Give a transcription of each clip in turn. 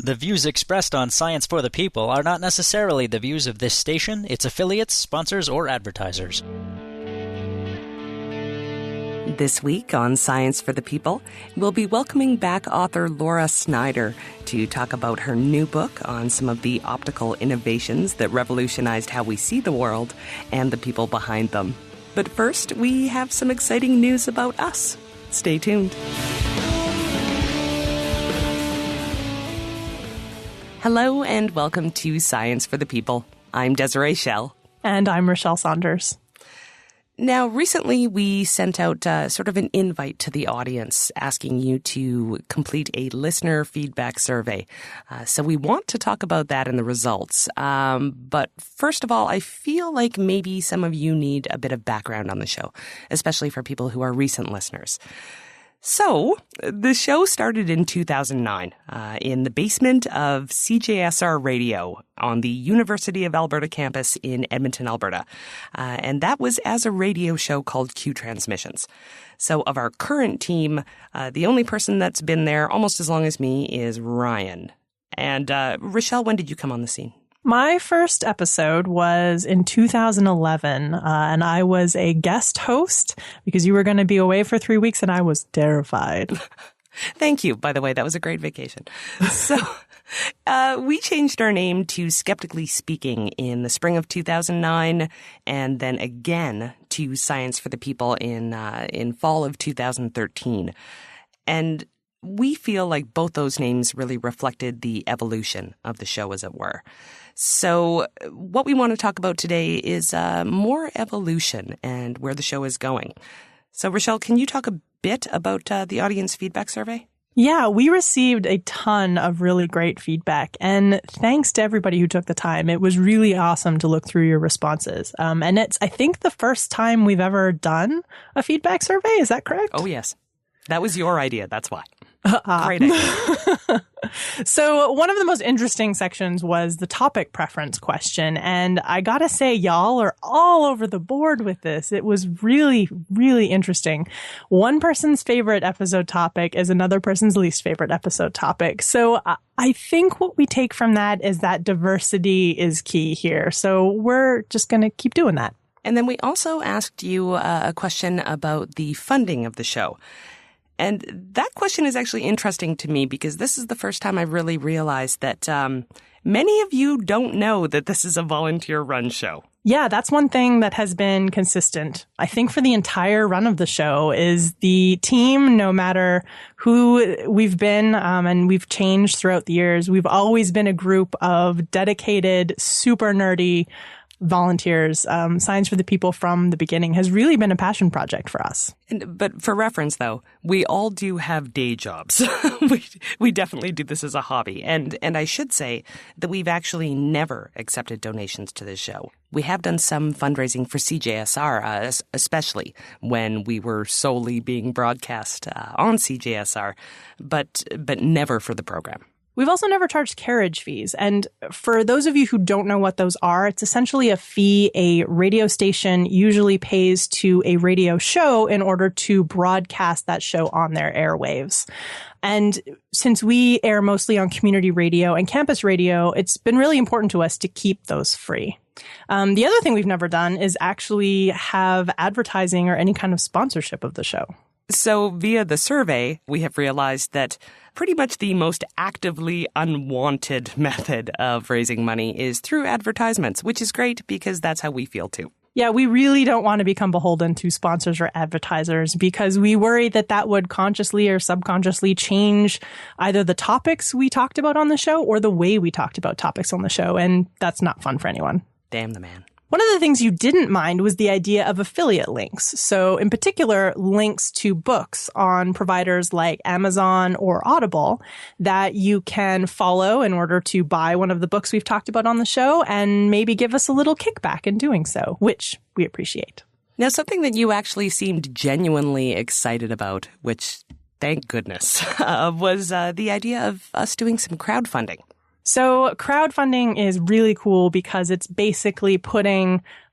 The views expressed on Science for the People are not necessarily the views of this station, its affiliates, sponsors, or advertisers. This week on Science for the People, we'll be welcoming back author Laura Snyder to talk about her new book on some of the optical innovations that revolutionized how we see the world and the people behind them. But first, we have some exciting news about us. Stay tuned. Hello and welcome to Science for the People. I'm Desiree Schell. And I'm Rochelle Saunders. Now, recently we sent out sort of an invite to the audience asking you to complete a listener feedback survey. So we want to talk about that and the results. But first of all, I feel like maybe some of you need a bit of background on the show, especially for people who are recent listeners. So, the show started in 2009 in the basement of CJSR Radio on the University of Alberta campus in Edmonton, Alberta. And that was as a radio show called Q Transmissions. So, of our current team, the only person that's been there almost as long as me is Ryan. And Rochelle, when did you come on the scene? My first episode was in 2011, and I was a guest host because you were going to be away for 3 weeks, and I was terrified. Thank you. By the way, that was a great vacation. So we changed our name to Skeptically Speaking in the spring of 2009, and then again to Science for the People in fall of 2013. And we feel like both those names really reflected the evolution of the show, as it were. So what we want to talk about today is more evolution and where the show is going. So, Rochelle, can you talk a bit about the audience feedback survey? Yeah, we received a ton of really great feedback, and thanks to everybody who took the time. It was really awesome to look through your responses. And it's, I think, the first time we've ever done a feedback survey. Is that correct? Oh, yes. That was your idea. That's why. Great idea. So one of the most interesting sections was the topic preference question. And I got to say, y'all are all over the board with this. It was really, really interesting. One person's favorite episode topic is another person's least favorite episode topic. So I think what we take from that is that diversity is key here. So we're just going to keep doing that. And then we also asked you a question about the funding of the show. And that question is actually interesting to me because this is the first time I've really realized that many of you don't know that this is a volunteer-run show. Yeah, that's one thing that has been consistent, I think, for the entire run of the show is the team, no matter who we've been, and we've changed throughout the years, we've always been a group of dedicated, super nerdy volunteers. Science for the People from the beginning has really been a passion project for us. But for reference, though, we all do have day jobs. we definitely do this as a hobby. And I should say that we've actually never accepted donations to this show. We have done some fundraising for CJSR, especially when we were solely being broadcast on CJSR, but never for the program. We've also never charged carriage fees. And for those of you who don't know what those are, it's essentially a fee a radio station usually pays to a radio show in order to broadcast that show on their airwaves. And since we air mostly on community radio and campus radio, it's been really important to us to keep those free. The other thing we've never done is actually have advertising or any kind of sponsorship of the show. So via the survey, we have realized that pretty much the most actively unwanted method of raising money is through advertisements, which is great because that's how we feel too. Yeah, we really don't want to become beholden to sponsors or advertisers because we worry that that would consciously or subconsciously change either the topics we talked about on the show or the way we talked about topics on the show. And that's not fun for anyone. Damn the man. One of the things you didn't mind was the idea of affiliate links. So in particular, links to books on providers like Amazon or Audible that you can follow in order to buy one of the books we've talked about on the show and maybe give us a little kickback in doing so, which we appreciate. Now, something that you actually seemed genuinely excited about, which thank goodness, was the idea of us doing some crowdfunding. So crowdfunding is really cool because it's basically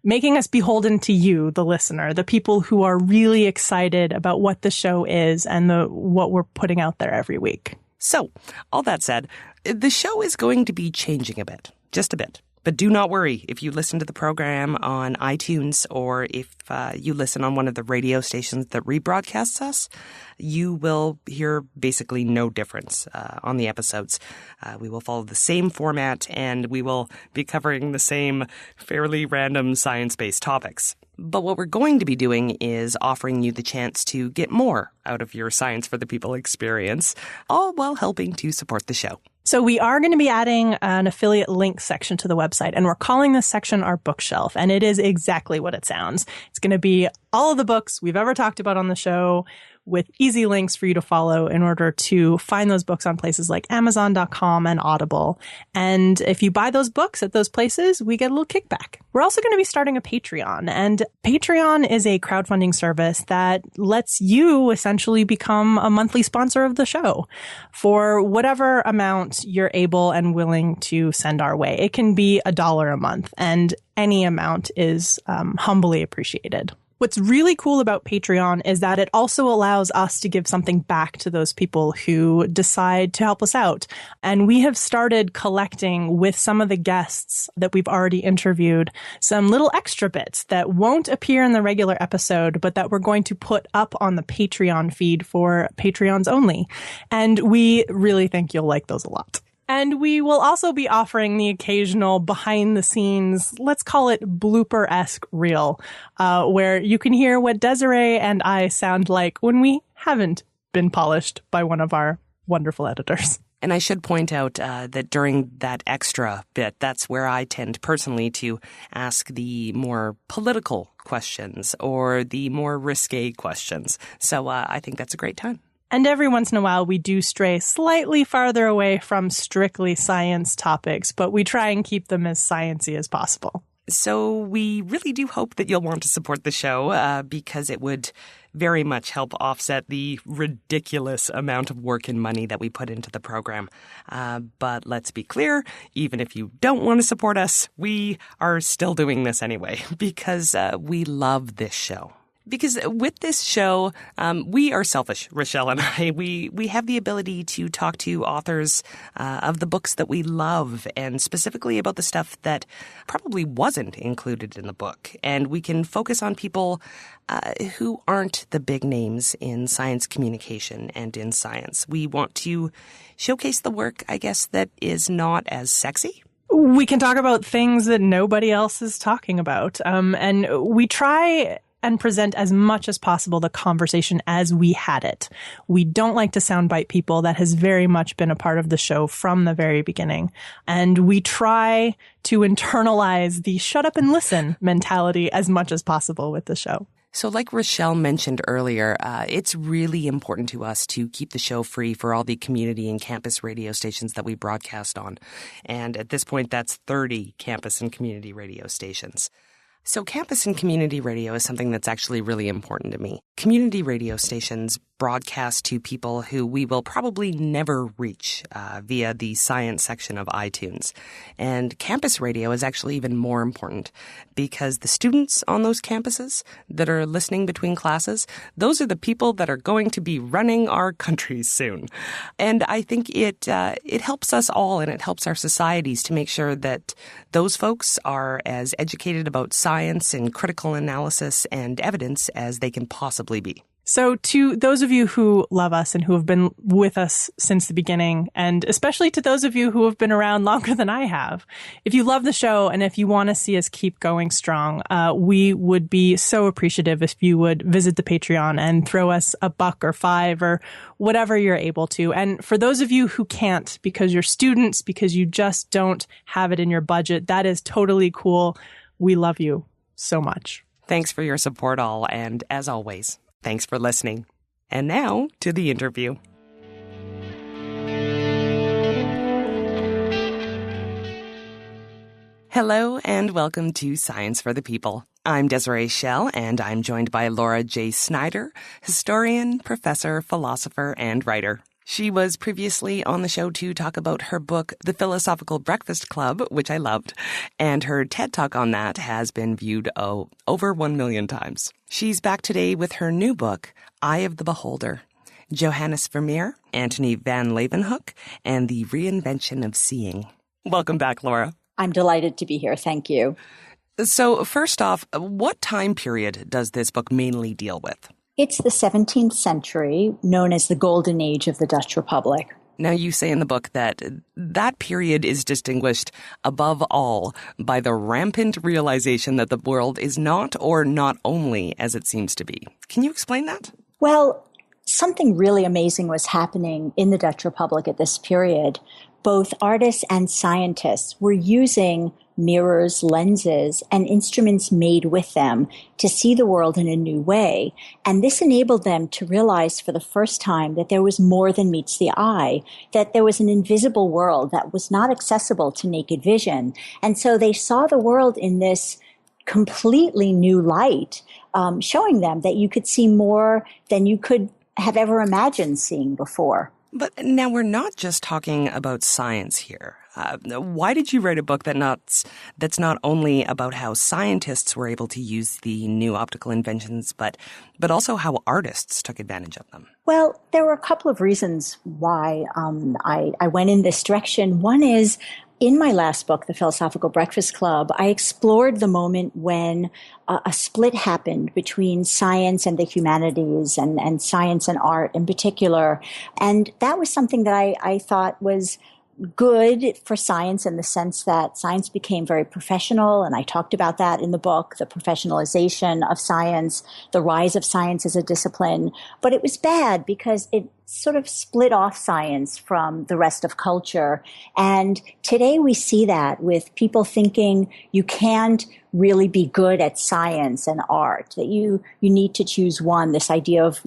making us beholden to you, the listener, the people who are really excited about what the show is and what we're putting out there every week. So, all that said, the show is going to be changing a bit, just a bit. But do not worry if you listen to the program on iTunes or if you listen on one of the radio stations that rebroadcasts us, you will hear basically no difference on the episodes. We will follow the same format and we will be covering the same fairly random science-based topics. But what we're going to be doing is offering you the chance to get more out of your Science for the People experience, all while helping to support the show. So we are going to be adding an affiliate link section to the website, and we're calling this section our bookshelf, and it is exactly what it sounds. It's going to be all of the books we've ever talked about on the show with easy links for you to follow in order to find those books on places like Amazon.com and Audible. And if you buy those books at those places, we get a little kickback. We're also going to be starting a Patreon, and Patreon is a crowdfunding service that lets you essentially become a monthly sponsor of the show for whatever amount you're able and willing to send our way. It can be $1 a month, and any amount is humbly appreciated. What's really cool about Patreon is that it also allows us to give something back to those people who decide to help us out. And we have started collecting with some of the guests that we've already interviewed some little extra bits that won't appear in the regular episode, but that we're going to put up on the Patreon feed for Patreons only. And we really think you'll like those a lot. And we will also be offering the occasional behind-the-scenes, let's call it blooper-esque reel, where you can hear what Desiree and I sound like when we haven't been polished by one of our wonderful editors. And I should point out that during that extra bit, that's where I tend personally to ask the more political questions or the more risque questions. So I think that's a great time. And every once in a while, we do stray slightly farther away from strictly science topics, but we try and keep them as sciencey as possible. So we really do hope that you'll want to support the show because it would very much help offset the ridiculous amount of work and money that we put into the program. But let's be clear, even if you don't want to support us, we are still doing this anyway because we love this show. Because with this show, we are selfish, Rochelle and I. We have the ability to talk to authors of the books that we love and specifically about the stuff that probably wasn't included in the book. And we can focus on people who aren't the big names in science communication and in science. We want to showcase the work, I guess, that is not as sexy. We can talk about things that nobody else is talking about. And we try and present as much as possible the conversation as we had it. We don't like to soundbite people. That has very much been a part of the show from the very beginning. And we try to internalize the shut up and listen mentality as much as possible with the show. So like Rochelle mentioned earlier, it's really important to us to keep the show free for all the community and campus radio stations that we broadcast on. And at this point, that's 30 campus and community radio stations. So campus and community radio is something that's actually really important to me. Community radio stations broadcast to people who we will probably never reach via the science section of iTunes. And campus radio is actually even more important because the students on those campuses that are listening between classes, those are the people that are going to be running our country soon. And I think it helps us all and it helps our societies to make sure that those folks are as educated about science and critical analysis and evidence as they can possibly be. So to those of you who love us and who have been with us since the beginning, and especially to those of you who have been around longer than I have, if you love the show and if you want to see us keep going strong, we would be so appreciative if you would visit the Patreon and throw us $1 or $5 or whatever you're able to. And for those of you who can't because you're students, because you just don't have it in your budget, that is totally cool. We love you so much. Thanks for your support all, and as always, thanks for listening. And now to the interview. Hello and welcome to Science for the People. I'm Desiree Schell and I'm joined by Laura J. Snyder, historian, professor, philosopher, and writer. She was previously on the show to talk about her book, The Philosophical Breakfast Club, which I loved, and her TED Talk on that has been viewed, over 1 million times. She's back today with her new book, Eye of the Beholder, Johannes Vermeer, Antoni Van Leeuwenhoek, and the Reinvention of Seeing. Welcome back, Laura. I'm delighted to be here. Thank you. So first off, what time period does this book mainly deal with? It's the 17th century, known as the Golden Age of the Dutch Republic. Now, you say in the book that that period is distinguished above all by the rampant realization that the world is not or not only as it seems to be. Can you explain that? Well, something really amazing was happening in the Dutch Republic at this period. Both artists and scientists were using mirrors, lenses, and instruments made with them to see the world in a new way. And this enabled them to realize for the first time that there was more than meets the eye, that there was an invisible world that was not accessible to naked vision. And so they saw the world in this completely new light, showing them that you could see more than you could have ever imagined seeing before. But now we're not just talking about science here. Why did you write a book that's not only about how scientists were able to use the new optical inventions, but also how artists took advantage of them? Well, there were a couple of reasons why I went in this direction. One is, in my last book, The Philosophical Breakfast Club, I explored the moment when a split happened between science and the humanities and science and art in particular. And that was something that I thought was good for science in the sense that science became very professional, and I talked about that in the book, the professionalization of science, the rise of science as a discipline. But it was bad because it sort of split off science from the rest of culture. And today we see that with people thinking you can't really be good at science and art, that you need to choose one, this idea of,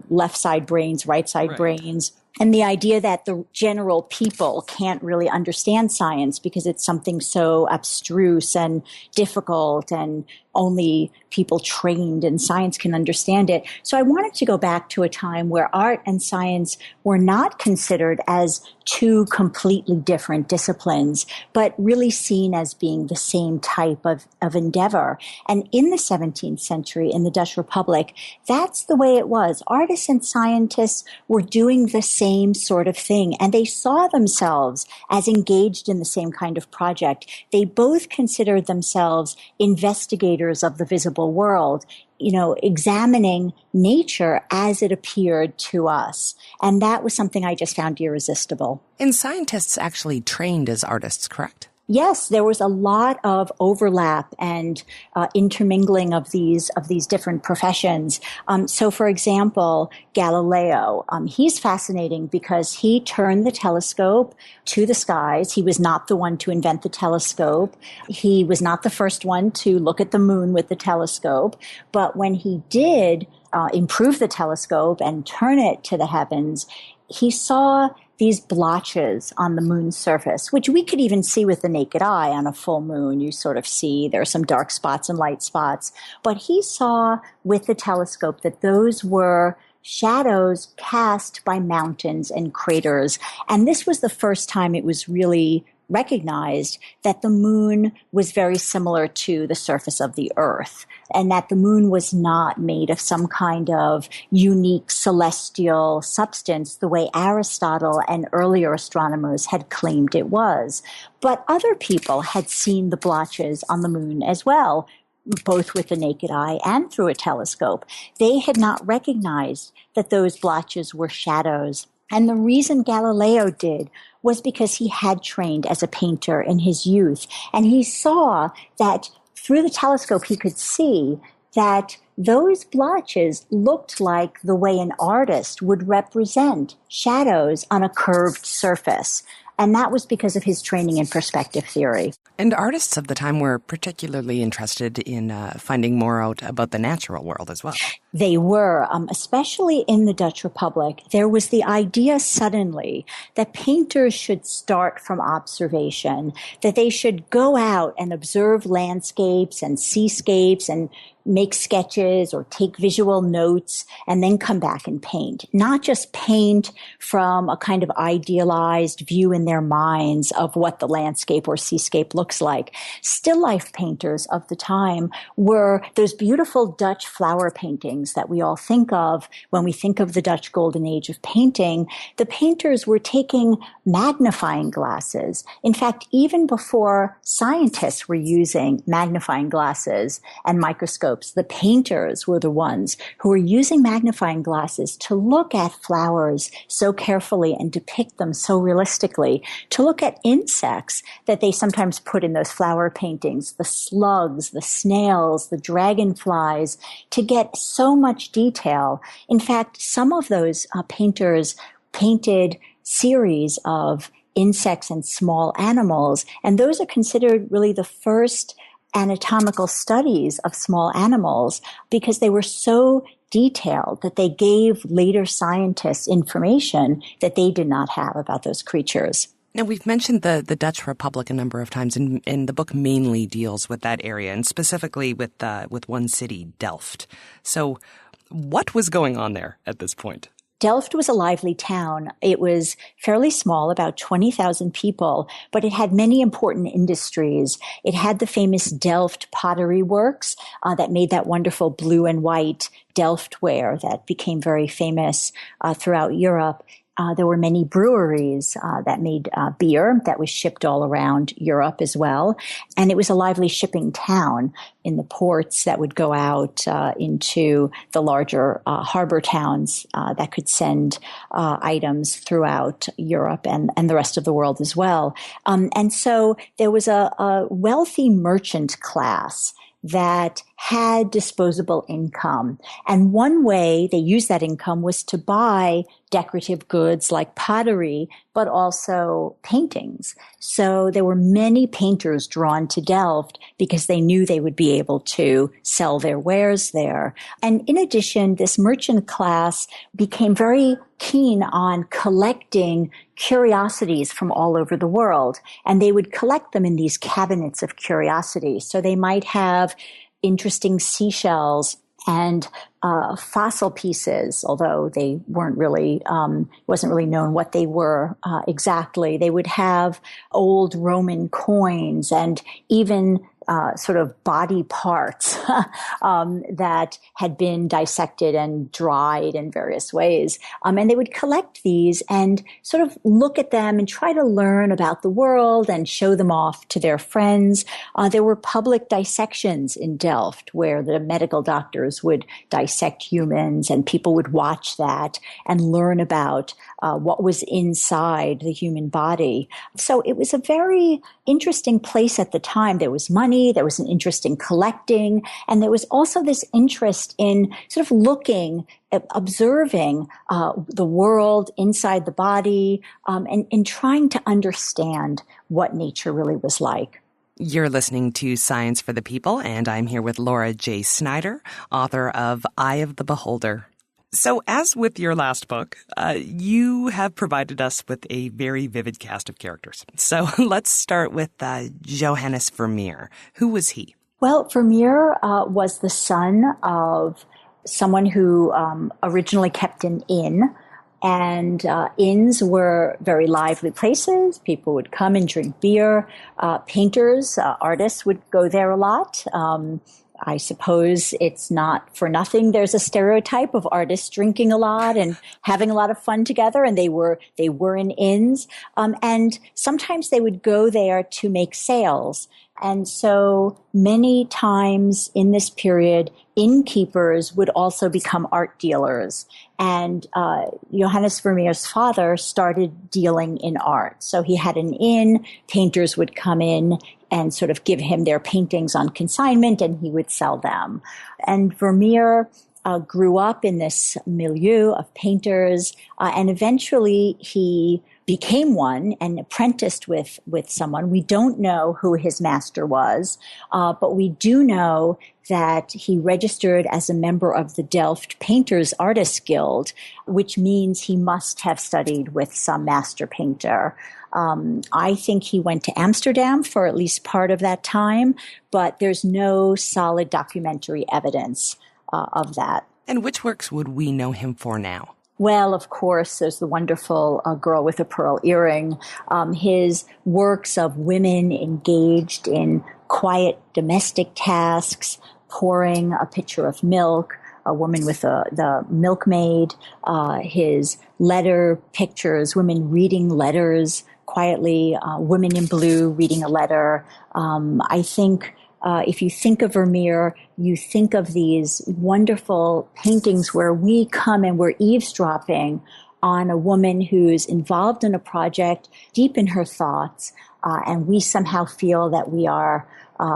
left side brains, right side brains. And the idea that the general people can't really understand science because it's something so abstruse and difficult and only people trained in science can understand it. So I wanted to go back to a time where art and science were not considered as two completely different disciplines, but really seen as being the same type of endeavor. And in the 17th century, in the Dutch Republic, that's the way it was. Artists and scientists were doing the same sort of thing, and they saw themselves as engaged in the same kind of project. They both considered themselves investigators of the visible world, examining nature as it appeared to us. And that was something I just found irresistible. And scientists actually trained as artists, correct? Yes, there was a lot of overlap and intermingling of these different professions. So, for example, Galileo, he's fascinating because he turned the telescope to the skies. He was not the one to invent the telescope. He was not the first one to look at the moon with the telescope. But when he did improve the telescope and turn it to the heavens, he saw these blotches on the moon's surface, which we could even see with the naked eye on a full moon. You sort of see there are some dark spots and light spots. But he saw with the telescope that those were shadows cast by mountains and craters. And this was the first time it was really recognized that the moon was very similar to the surface of the earth, and that the moon was not made of some kind of unique celestial substance the way Aristotle and earlier astronomers had claimed it was. But other people had seen the blotches on the moon as well, both with the naked eye and through a telescope. They had not recognized that those blotches were shadows. And the reason Galileo did was because he had trained as a painter in his youth. And he saw that through the telescope he could see that those blotches looked like the way an artist would represent shadows on a curved surface. And that was because of his training in perspective theory. And artists of the time were particularly interested in finding more out about the natural world as well. They were, especially in the Dutch Republic. There was the idea suddenly that painters should start from observation, that they should go out and observe landscapes and seascapes and make sketches or take visual notes and then come back and paint. Not just paint from a kind of idealized view in their minds of what the landscape or seascape looks like. Still life painters of the time were those beautiful Dutch flower paintings that we all think of when we think of the Dutch golden age of painting. The painters were taking magnifying glasses. In fact, even before scientists were using magnifying glasses and microscopes, the painters were the ones who were using magnifying glasses to look at flowers so carefully and depict them so realistically, to look at insects that they sometimes put in those flower paintings, the slugs, the snails, the dragonflies, to get so much detail. In fact, some of those painters painted series of insects and small animals, and those are considered really the first anatomical studies of small animals because they were so detailed that they gave later scientists information that they did not have about those creatures. Now, we've mentioned the Dutch Republic a number of times, and the book mainly deals with that area, and specifically with one city, Delft. So what was going on there at this point? Delft was a lively town. It was fairly small, about 20,000 people, but it had many important industries. It had the famous Delft pottery works that made that wonderful blue and white Delft ware that became very famous throughout Europe. There were many breweries that made beer that was shipped all around Europe as well. And it was a lively shipping town in the ports that would go out into the larger harbor towns that could send items throughout Europe and the rest of the world as well. And so there was a wealthy merchant class that had disposable income. And one way they used that income was to buy decorative goods like pottery, but also paintings. So there were many painters drawn to Delft because they knew they would be able to sell their wares there. And in addition, this merchant class became very keen on collecting curiosities from all over the world. And they would collect them in these cabinets of curiosities. So they might have interesting seashells and fossil pieces, although they weren't really, wasn't really known what they were exactly. They would have old Roman coins and even sort of body parts that had been dissected and dried in various ways. And they would collect these and sort of look at them and try to learn about the world and show them off to their friends. There were public dissections in Delft where the medical doctors would dissect humans and people would watch that and learn about what was inside the human body. So it was a very interesting place at the time. There was money, there was an interest in collecting, and there was also this interest in sort of looking, observing the world inside the body, and trying to understand what nature really was like. You're listening to Science for the People, and I'm here with Laura J. Snyder, author of Eye of the Beholder. So as with your last book, you have provided us with a very vivid cast of characters. So let's start with Johannes Vermeer. Who was he? Well, Vermeer was the son of someone who originally kept an inn. And inns were very lively places. People would come and drink beer. Painters, artists would go there a lot. I suppose it's not for nothing. There's a stereotype of artists drinking a lot and having a lot of fun together, and they were in inns. And sometimes they would go there to make sales. And so many times in this period, innkeepers would also become art dealers. And Johannes Vermeer's father started dealing in art. So he had an inn, painters would come in and sort of give him their paintings on consignment, and he would sell them. And Vermeer grew up in this milieu of painters, and eventually he became one and apprenticed with someone. We don't know who his master was, but we do know that he registered as a member of the Delft Painters Artists Guild, which means he must have studied with some master painter. I think he went to Amsterdam for at least part of that time, but there's no solid documentary evidence of that. And which works would we know him for now? Well, of course, there's the wonderful Girl with a Pearl Earring. His works of women engaged in quiet domestic tasks, pouring a pitcher of milk, a woman with the milkmaid, his letter pictures, women reading letters quietly, women in blue reading a letter. I think if you think of Vermeer, you think of these wonderful paintings where we come and we're eavesdropping on a woman who's involved in a project, deep in her thoughts, and we somehow feel that we are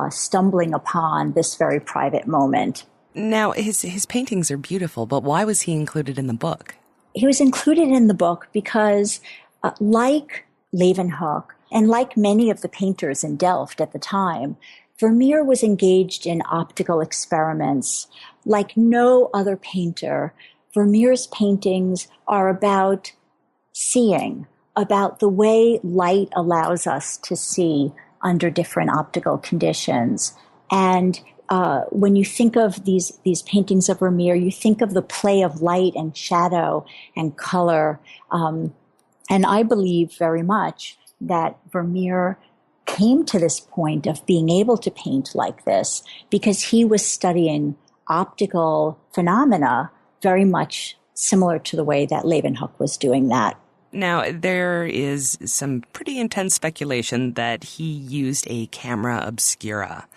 stumbling upon this very private moment. Now, his paintings are beautiful, but why was he included in the book? He was included in the book because, like Leeuwenhoek, and like many of the painters in Delft at the time, Vermeer was engaged in optical experiments. Like no other painter, Vermeer's paintings are about seeing, about the way light allows us to see under different optical conditions. And when you think of these paintings of Vermeer, you think of the play of light and shadow and color. And I believe very much that Vermeer came to this point of being able to paint like this because he was studying optical phenomena very much similar to the way that Leeuwenhoek was doing that. Now, there is some pretty intense speculation that he used a camera obscura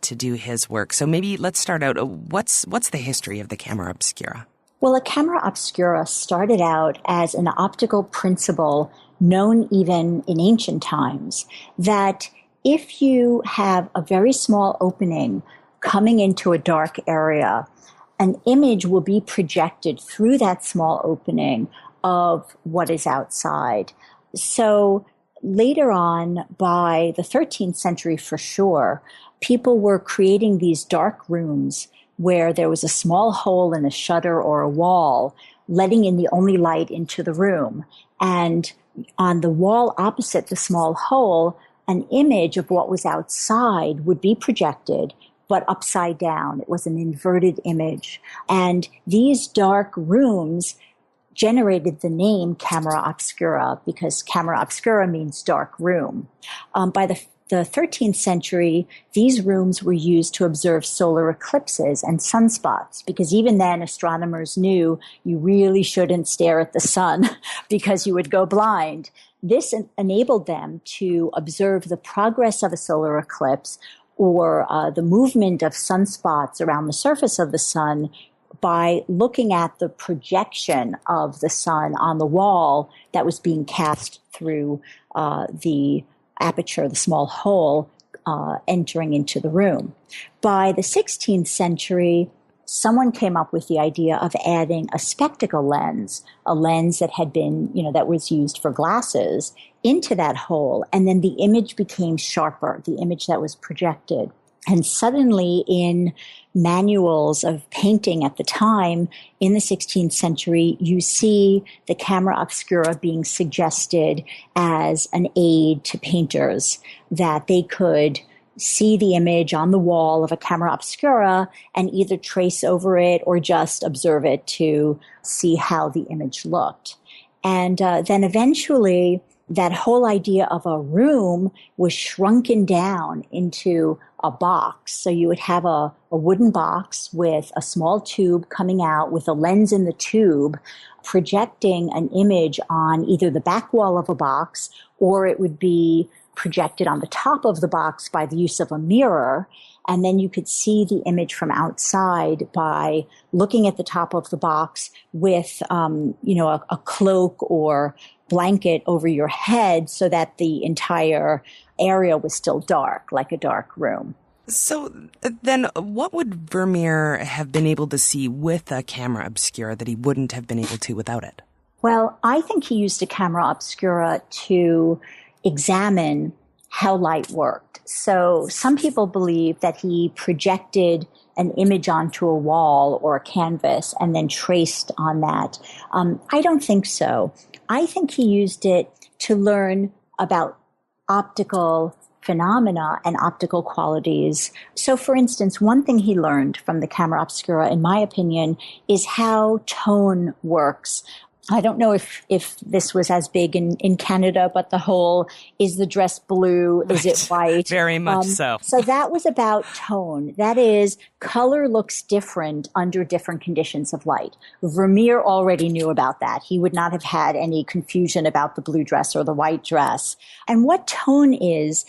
to do his work. So maybe let's start out. What's the history of the camera obscura? Well, a camera obscura started out as an optical principle known even in ancient times, that if you have a very small opening coming into a dark area, an image will be projected through that small opening of what is outside. So later on, by the 13th century for sure, people were creating these dark rooms where there was a small hole in a shutter or a wall, letting in the only light into the room. And on the wall opposite the small hole, an image of what was outside would be projected, but upside down. It was an inverted image. And these dark rooms generated the name camera obscura because camera obscura means dark room. By the 13th century, these rooms were used to observe solar eclipses and sunspots, because even then astronomers knew you really shouldn't stare at the sun because you would go blind. This enabled them to observe the progress of a solar eclipse or the movement of sunspots around the surface of the sun by looking at the projection of the sun on the wall that was being cast through the aperture, the small hole entering into the room. By the 16th century, someone came up with the idea of adding a spectacle lens, a lens that had been, that was used for glasses, into that hole. And then the image became sharper, the image that was projected. And suddenly in manuals of painting at the time, in the 16th century, you see the camera obscura being suggested as an aid to painters, that they could see the image on the wall of a camera obscura and either trace over it or just observe it to see how the image looked. And then eventually that whole idea of a room was shrunken down into a box. So you would have a wooden box with a small tube coming out with a lens in the tube, projecting an image on either the back wall of a box, or it would be projected on the top of the box by the use of a mirror. And then you could see the image from outside by looking at the top of the box with, a cloak or blanket over your head so that the entire area was still dark, like a dark room. So then what would Vermeer have been able to see with a camera obscura that he wouldn't have been able to without it? Well, I think he used a camera obscura to examine how light worked. So some people believe that he projected an image onto a wall or a canvas and then traced on that. I don't think so. I think he used it to learn about optical phenomena and optical qualities. So, for instance, one thing he learned from the camera obscura, in my opinion, is how tone works. I don't know if this was as big in Canada, but the whole, is the dress blue? Is it white? Very much so. So that was about tone. That is, color looks different under different conditions of light. Vermeer already knew about that. He would not have had any confusion about the blue dress or the white dress. And what tone is,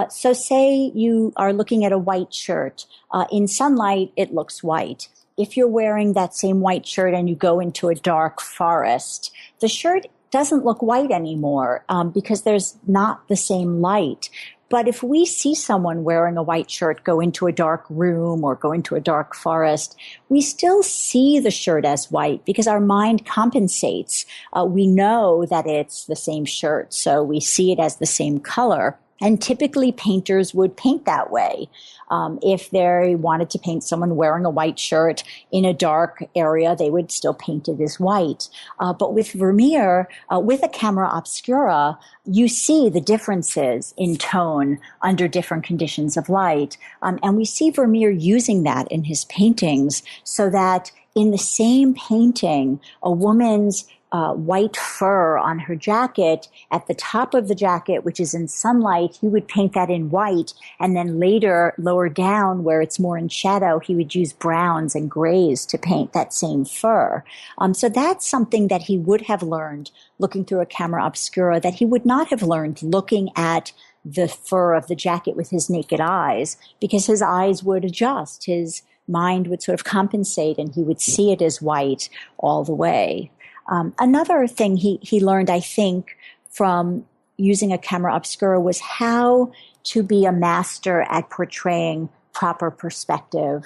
so say you are looking at a white shirt. In sunlight, it looks white. If you're wearing that same white shirt and you go into a dark forest, the shirt doesn't look white anymore because there's not the same light. But if we see someone wearing a white shirt go into a dark room or go into a dark forest, we still see the shirt as white because our mind compensates. We know that it's the same shirt, so we see it as the same color. And typically painters would paint that way. If they wanted to paint someone wearing a white shirt in a dark area, they would still paint it as white. But with Vermeer, with a camera obscura, you see the differences in tone under different conditions of light. And we see Vermeer using that in his paintings so that in the same painting, a woman's white fur on her jacket, at the top of the jacket, which is in sunlight, he would paint that in white. And then later, lower down, where it's more in shadow, he would use browns and grays to paint that same fur. So that's something that he would have learned looking through a camera obscura that he would not have learned looking at the fur of the jacket with his naked eyes, because his eyes would adjust. His mind would sort of compensate and he would see it as white all the way. Another thing he learned, I think, from using a camera obscura was how to be a master at portraying proper perspective.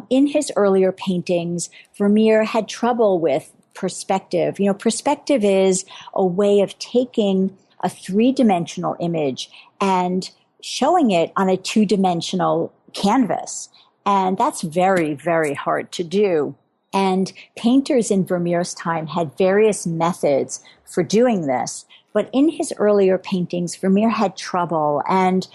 In his earlier paintings, Vermeer had trouble with perspective. You know, perspective is a way of taking a three-dimensional image and showing it on a two-dimensional canvas. And that's very, very hard to do. And painters in Vermeer's time had various methods for doing this. But in his earlier paintings, Vermeer had trouble. And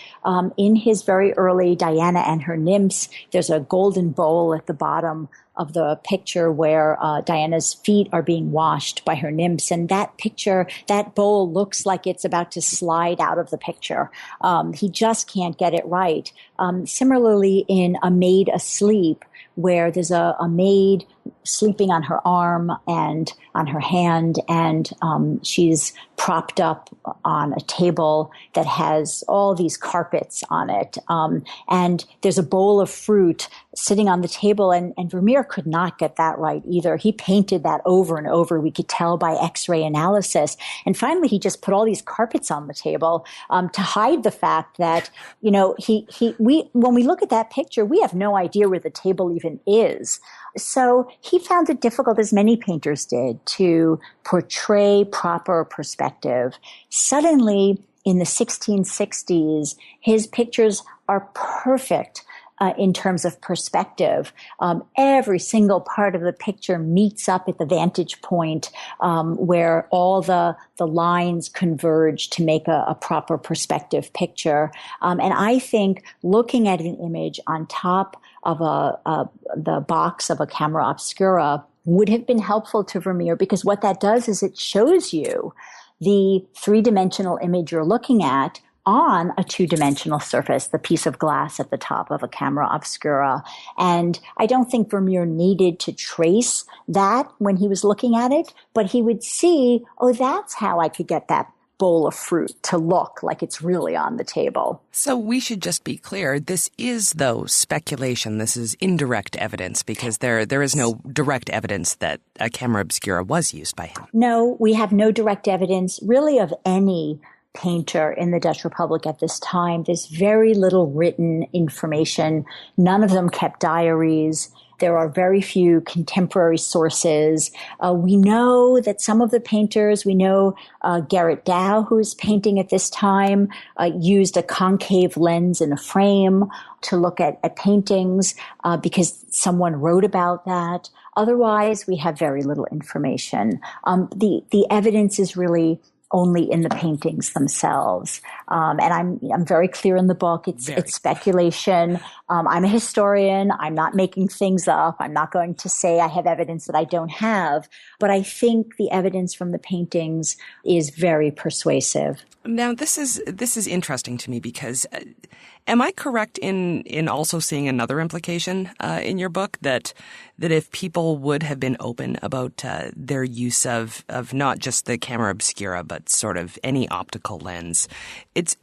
in his very early Diana and her nymphs, there's a golden bowl at the bottom of the picture where Diana's feet are being washed by her nymphs. And that picture, that bowl looks like it's about to slide out of the picture. He just can't get it right. Similarly, in A Maid Asleep, where there's a maid sleeping on her arm and on her hand, and she's propped up on a table that has all these carpets on it. And there's a bowl of fruit sitting on the table, and Vermeer could not get that right either. He painted that over and over. We could tell by X-ray analysis. And finally, he just put all these carpets on the table to hide the fact that, you know, when we look at that picture, we have no idea where the table even is. So he found it difficult, as many painters did, to portray proper perspective. Suddenly, in the 1660s, his pictures are perfect in terms of perspective. Every single part of the picture meets up at the vantage point where all the lines converge to make a proper perspective picture. And I think looking at an image on top of the box of a camera obscura would have been helpful to Vermeer, because what that does is it shows you the three-dimensional image you're looking at on a two-dimensional surface, the piece of glass at the top of a camera obscura. And I don't think Vermeer needed to trace that when he was looking at it, but he would see, oh, that's how I could get that bowl of fruit to look like it's really on the table. So we should just be clear. This is, though, speculation. This is indirect evidence, because there is no direct evidence that a camera obscura was used by him. No, we have no direct evidence really of any painter in the Dutch Republic at this time. There's very little written information. None of them kept diaries. There are very few contemporary sources. We know that some of the painters, we know Gerrit Douw, who was painting at this time, used a concave lens in a frame to look at paintings because someone wrote about that. Otherwise, we have very little information. The evidence is really only in the paintings themselves. And I'm very clear in the book. It's speculation. I'm a historian. I'm not making things up. I'm not going to say I have evidence that I don't have. But I think the evidence from the paintings is very persuasive. Now, this is interesting to me because am I correct in also seeing another implication in your book that if people would have been open about their use of not just the camera obscura but sort of any optical lens, it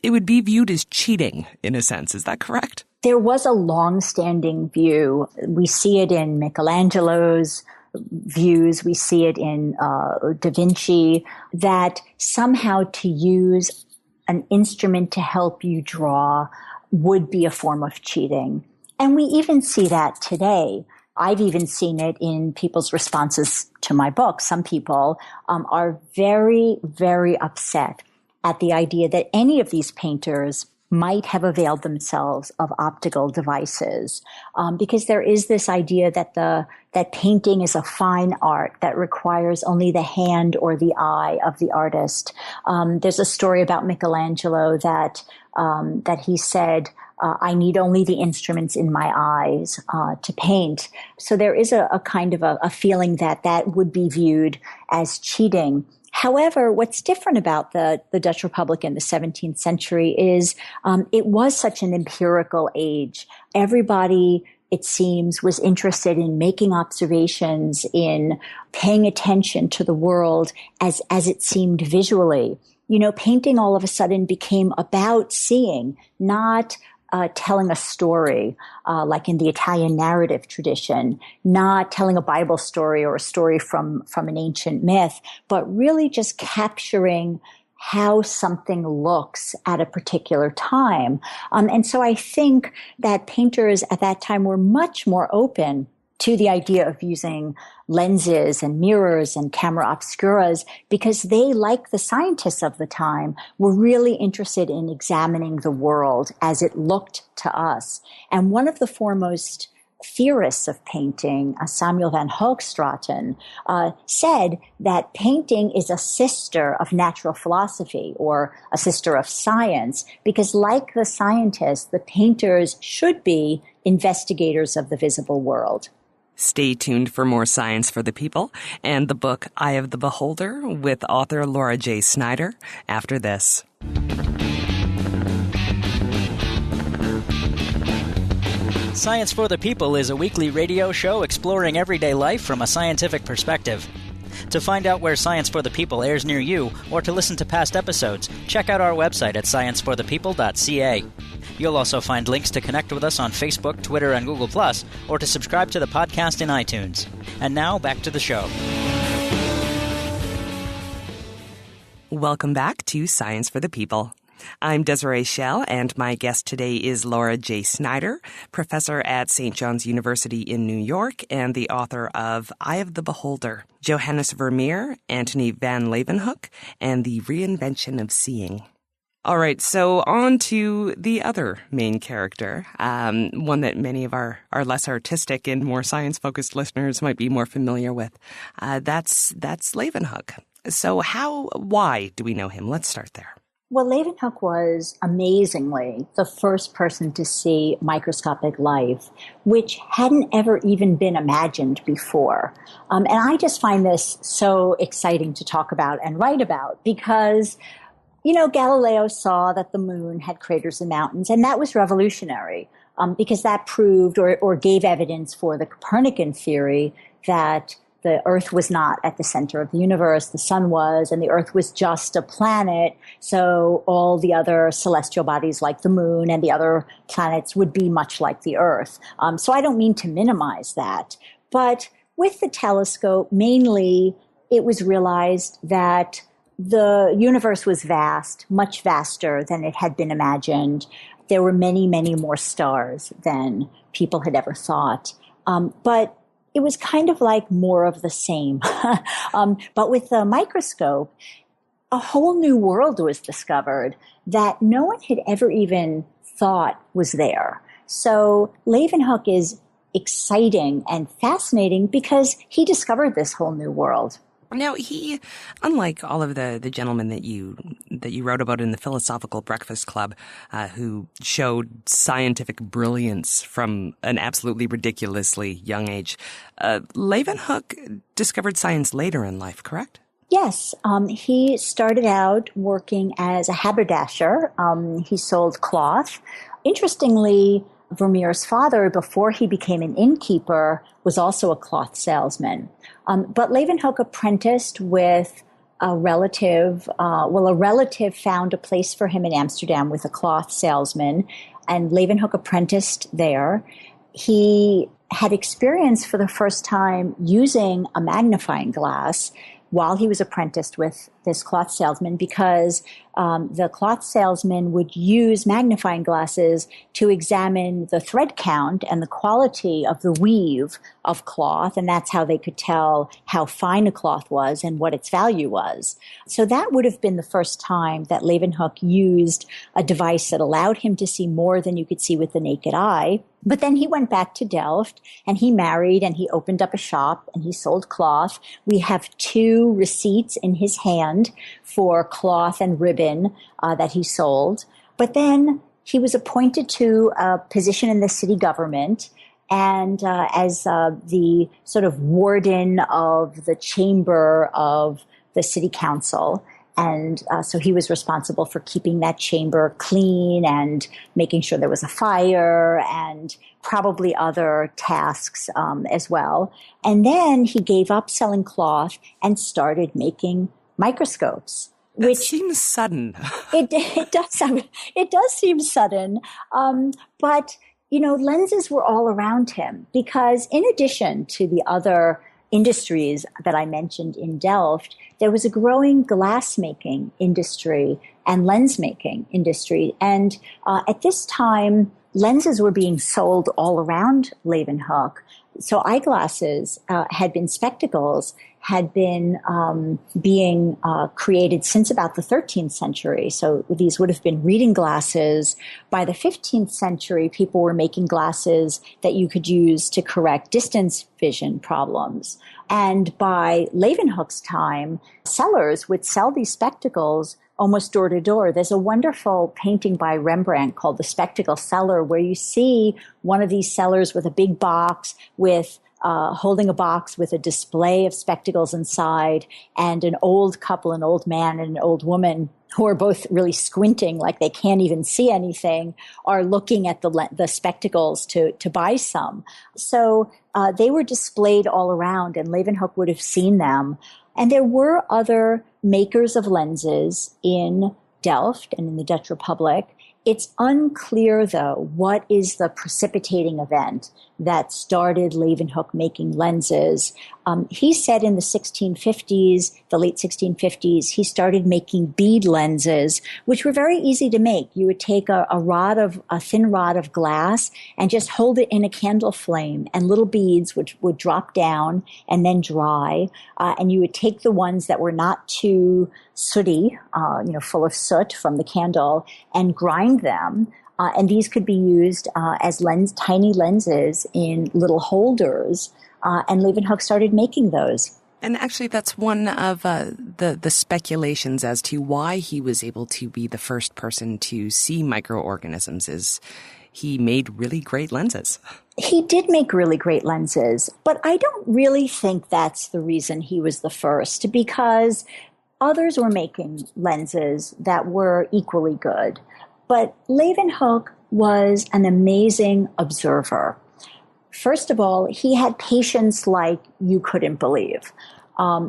would be viewed as cheating in a sense. Is that correct? There was a long-standing view. We see it in Michelangelo's views. We see it in Da Vinci, that somehow to use an instrument to help you draw would be a form of cheating. And we even see that today. I've even seen it in people's responses to my book. Some people are very, very upset at the idea that any of these painters might have availed themselves of optical devices, because there is this idea that painting is a fine art that requires only the hand or the eye of the artist. There's a story about Michelangelo that he said, I need only the instruments in my eyes to paint. So there is a kind of a feeling that would be viewed as cheating. However, what's different about the Dutch Republic in the 17th century is it was such an empirical age. Everybody, it seems, was interested in making observations, in paying attention to the world as it seemed visually. You know, painting all of a sudden became about seeing, not telling a story, like in the Italian narrative tradition, not telling a Bible story or a story from an ancient myth, but really just capturing how something looks at a particular time. And so I think that painters at that time were much more open to the idea of using lenses and mirrors and camera obscuras, because they, like the scientists of the time, were really interested in examining the world as it looked to us. And one of the foremost theorists of painting, Samuel van Hoogstraten, said that painting is a sister of natural philosophy, or a sister of science, because like the scientists, the painters should be investigators of the visible world. Stay tuned for more Science for the People and the book Eye of the Beholder with author Laura J. Snyder after this. Science for the People is a weekly radio show exploring everyday life from a scientific perspective. To find out where Science for the People airs near you, or to listen to past episodes, check out our website at scienceforthepeople.ca. You'll also find links to connect with us on Facebook, Twitter, and Google+, or to subscribe to the podcast in iTunes. And now, back to the show. Welcome back to Science for the People. I'm Desiree Schell, and my guest today is Laura J. Snyder, professor at St. John's University in New York and the author of Eye of the Beholder, Johannes Vermeer, Antoni Van Leeuwenhoek, and the Reinvention of Seeing. All right, so on to the other main character, one that many of our less artistic and more science-focused listeners might be more familiar with. That's Leeuwenhoek. So why do we know him? Let's start there. Well, Leeuwenhoek was amazingly the first person to see microscopic life, which hadn't ever even been imagined before. And I just find this so exciting to talk about and write about because, you know, Galileo saw that the moon had craters and mountains, and that was revolutionary because that proved or gave evidence for the Copernican theory that the Earth was not at the center of the universe, the sun was, and the Earth was just a planet. So all the other celestial bodies like the moon and the other planets would be much like the Earth. So I don't mean to minimize that. But with the telescope, mainly it was realized that the universe was vast, much vaster than it had been imagined. There were many, many more stars than people had ever thought. But it was kind of like more of the same. But with the microscope, a whole new world was discovered that no one had ever even thought was there. So Leeuwenhoek is exciting and fascinating because he discovered this whole new world. Now, he, unlike all of the gentlemen that you wrote about in the Philosophical Breakfast Club, who showed scientific brilliance from an absolutely ridiculously young age, Leeuwenhoek discovered science later in life, correct? Yes, he started out working as a haberdasher. He sold cloth. Interestingly, Vermeer's father, before he became an innkeeper, was also a cloth salesman. But Leeuwenhoek apprenticed with a relative. A relative found a place for him in Amsterdam with a cloth salesman, and Leeuwenhoek apprenticed there. He had experience for the first time using a magnifying glass while he was apprenticed with this cloth salesman, because the cloth salesman would use magnifying glasses to examine the thread count and the quality of the weave of cloth, and that's how they could tell how fine a cloth was and what its value was. So that would have been the first time that Leeuwenhoek used a device that allowed him to see more than you could see with the naked eye. But then he went back to Delft and he married and he opened up a shop and he sold cloth. We have 2 receipts in his hand for cloth and ribbon that he sold. But then he was appointed to a position in the city government, and as the sort of warden of the chamber of the city council. And so he was responsible for keeping that chamber clean and making sure there was a fire and probably other tasks as well. And then he gave up selling cloth and started making microscopes. Which seems sudden. It does seem sudden. But, lenses were all around him, because in addition to the other industries that I mentioned in Delft, there was a growing glass-making industry and lens-making industry. And at this time, lenses were being sold all around Leeuwenhoek. So eyeglasses spectacles had been being created since about the 13th century. So these would have been reading glasses. By the 15th century, people were making glasses that you could use to correct distance vision problems. And by Leeuwenhoek's time, sellers would sell these spectacles almost door to door. There's a wonderful painting by Rembrandt called The Spectacle Seller, where you see one of these sellers with a big box with holding a box with a display of spectacles inside, and an old couple, an old man and an old woman, who are both really squinting like they can't even see anything, are looking at the spectacles to buy some. So they were displayed all around, and Leeuwenhoek would have seen them. And there were other makers of lenses in Delft and in the Dutch Republic. It's unclear, though, what is the precipitating event that started Leeuwenhoek making lenses. He said in the 1650s, the late 1650s, he started making bead lenses, which were very easy to make. You would take a thin rod of glass and just hold it in a candle flame, and little beads would drop down and then dry. And you would take the ones that were not too sooty, full of soot from the candle, and grind them. And these could be used as tiny lenses in little holders. And Leeuwenhoek started making those. And actually, that's one of the speculations as to why he was able to be the first person to see microorganisms is he made really great lenses. He did make really great lenses, but I don't really think that's the reason he was the first, because others were making lenses that were equally good. But Leeuwenhoek was an amazing observer. First of all, he had patience like you couldn't believe.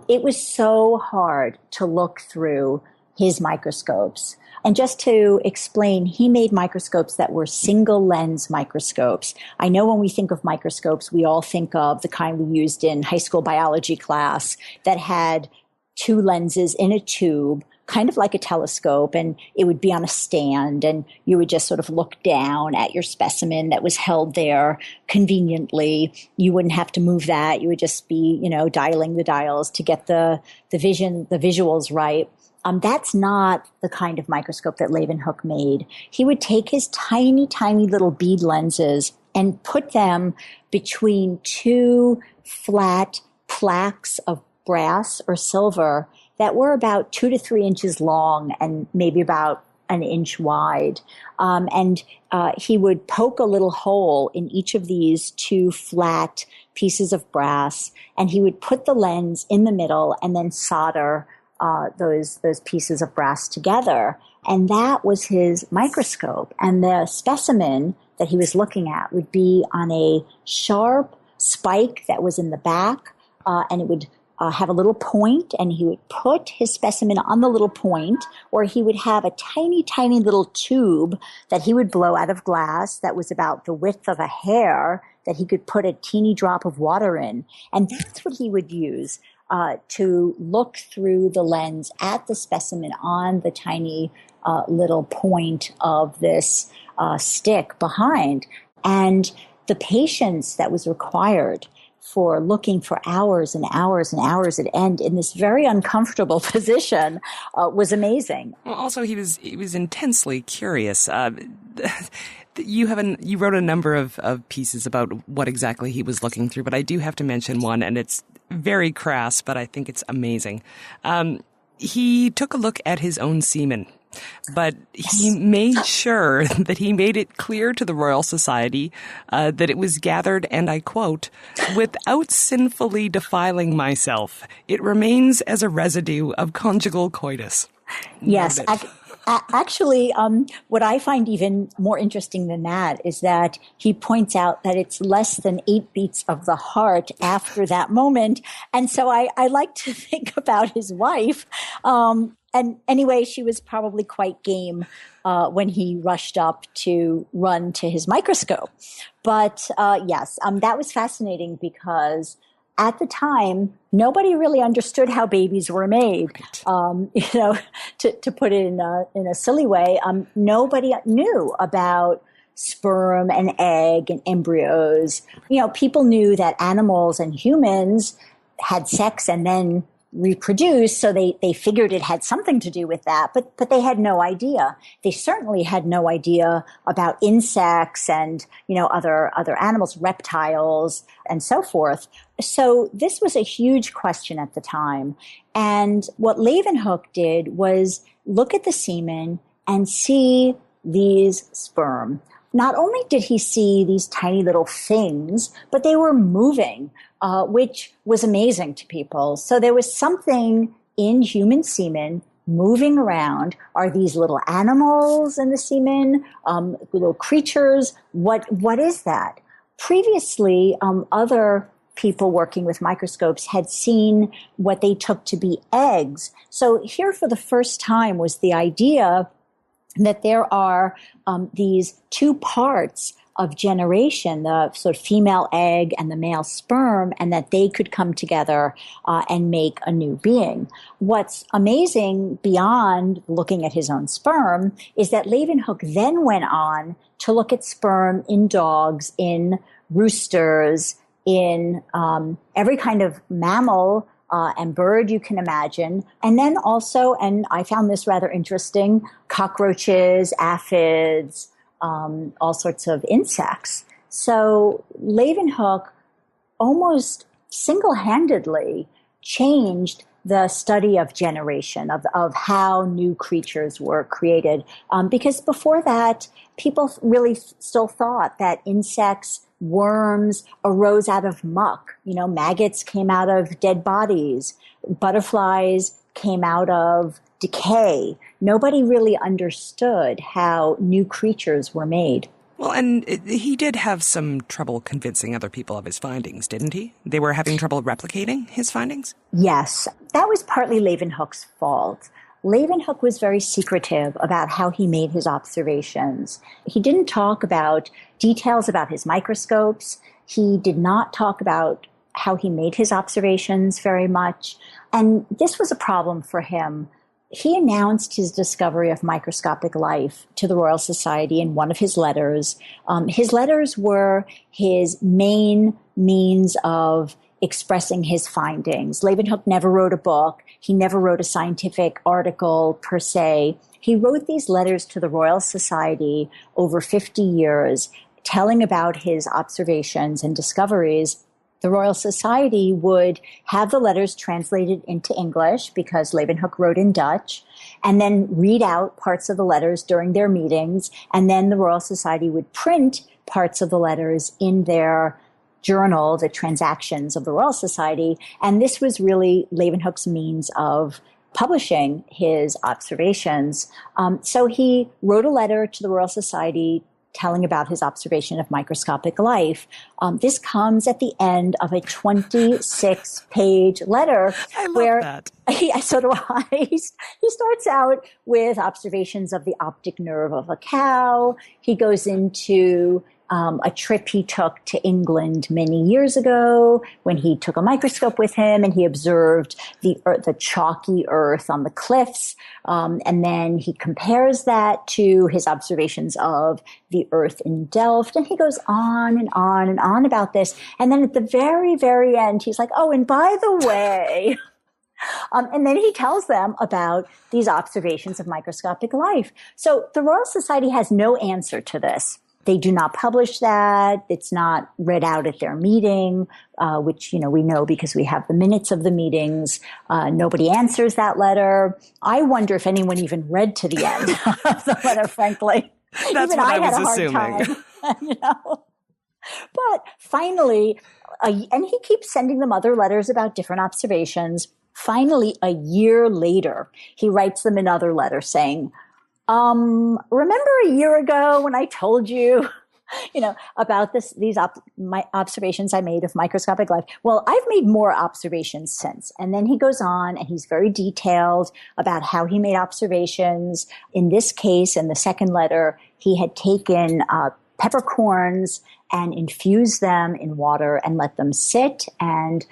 It was so hard to look through his microscopes. And just to explain, he made microscopes that were single lens microscopes. I know when we think of microscopes, we all think of the kind we used in high school biology class that had 2 lenses in a tube, kind of like a telescope, and it would be on a stand, and you would just sort of look down at your specimen that was held there conveniently. You wouldn't have to move that. You would just be, dialing the dials to get the visuals right. That's not the kind of microscope that Leeuwenhoek made. He would take his tiny, tiny little bead lenses and put them between 2 flat plaques of brass or silver that were about 2 to 3 inches long and maybe about an inch wide. And he would poke a little hole in each of these 2 flat pieces of brass, and he would put the lens in the middle and then solder those pieces of brass together. And that was his microscope. And the specimen that he was looking at would be on a sharp spike that was in the back, and it would have a little point, and he would put his specimen on the little point, or he would have a tiny, tiny little tube that he would blow out of glass that was about the width of a hair that he could put a teeny drop of water in. And that's what he would use to look through the lens at the specimen on the tiny little point of this stick behind. And the patience that was required for looking for hours and hours and hours at end in this very uncomfortable position was amazing. Well, also, he was intensely curious. You wrote a number of pieces about what exactly he was looking through, but I do have to mention one, and it's very crass, but I think it's amazing. He took a look at his own semen, but he made sure that he made it clear to the Royal Society that it was gathered, and I quote, "without sinfully defiling myself. It remains as a residue of conjugal coitus." Yes. Actually, what I find even more interesting than that is that he points out that it's less than 8 beats of the heart after that moment. And so I like to think about his wife. And anyway, she was probably quite game when he rushed up to run to his microscope. But yes, that was fascinating because at the time, nobody really understood how babies were made. Right. To put it in a silly way, nobody knew about sperm and egg and embryos. People knew that animals and humans had sex and then reproduce, so they figured it had something to do with that, but they had no idea. They certainly had no idea about insects and other animals, reptiles, and so forth. So this was a huge question at the time. And what Leeuwenhoek did was look at the semen and see these sperm. Not only did he see these tiny little things, but they were moving, which was amazing to people. So there was something in human semen moving around. Are these little animals in the semen, little creatures? What is that? Previously, other people working with microscopes had seen what they took to be eggs. So here for the first time was the idea that there are these 2 parts of generation, the sort of female egg and the male sperm, and that they could come together and make a new being. What's amazing beyond looking at his own sperm is that Leeuwenhoek then went on to look at sperm in dogs, in roosters, in every kind of mammal and bird you can imagine. And then also, and I found this rather interesting, cockroaches, aphids, all sorts of insects. So Leeuwenhoek almost single-handedly changed the study of generation, of how new creatures were created. Because before that, people really still thought that insects, worms arose out of muck. Maggots came out of dead bodies. Butterflies came out of decay. Nobody really understood how new creatures were made. Well, and he did have some trouble convincing other people of his findings, didn't he? They were having trouble replicating his findings? Yes, that was partly Leeuwenhoek's fault. Leeuwenhoek was very secretive about how he made his observations. He didn't talk about details about his microscopes. He did not talk about how he made his observations very much. And this was a problem for him. He announced his discovery of microscopic life to the Royal Society in one of his letters. His letters were his main means of expressing his findings. Leeuwenhoek never wrote a book. He never wrote a scientific article per se. He wrote these letters to the Royal Society over 50 years, telling about his observations and discoveries. the Royal Society would have the letters translated into English because Leeuwenhoek wrote in Dutch, and then read out parts of the letters during their meetings. And then the Royal Society would print parts of the letters in their journal, the Transactions of the Royal Society. And this was really Leeuwenhoek's means of publishing his observations. So he wrote a letter to the Royal Society telling about his observation of microscopic life. This comes at the end of a 26-page letter. I love where that. So do I. He starts out with observations of the optic nerve of a cow. He goes into a trip he took to England many years ago when he took a microscope with him and he observed the chalky earth on the cliffs. And then he compares that to his observations of the earth in Delft. And he goes on and on and on about this. And then at the very, very end, he's like, oh, and by the way... and then he tells them about these observations of microscopic life. So the Royal Society has no answer to this. They do not publish that. It's not read out at their meeting, which, we know because we have the minutes of the meetings. Nobody answers that letter. I wonder if anyone even read to the end of the letter, frankly. That's even what I was had a hard assuming. time, But finally, and he keeps sending them other letters about different observations. Finally, a year later, he writes them another letter saying, remember a year ago when I told you, about my observations I made of microscopic life? Well, I've made more observations since. And then he goes on and he's very detailed about how he made observations. In this case, in the second letter, he had taken peppercorns and infused them in water and let them sit. And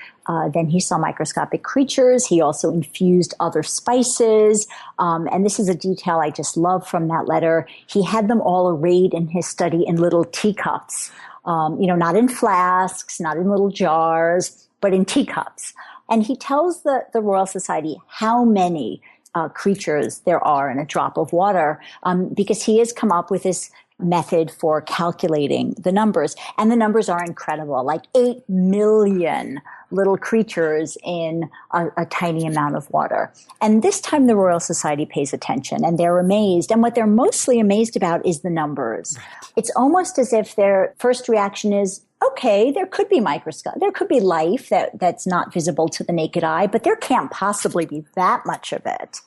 then he saw microscopic creatures. He also infused other spices. And this is a detail I just love from that letter. He had them all arrayed in his study in little teacups, not in flasks, not in little jars, but in teacups. And he tells the Royal Society how many creatures there are in a drop of water, because he has come up with this method for calculating the numbers. And the numbers are incredible, like 8 million little creatures in a tiny amount of water. And this time the Royal Society pays attention and they're amazed. And what they're mostly amazed about is the numbers. It's almost as if their first reaction is, okay, there could be there could be life that's not visible to the naked eye, but there can't possibly be that much of it.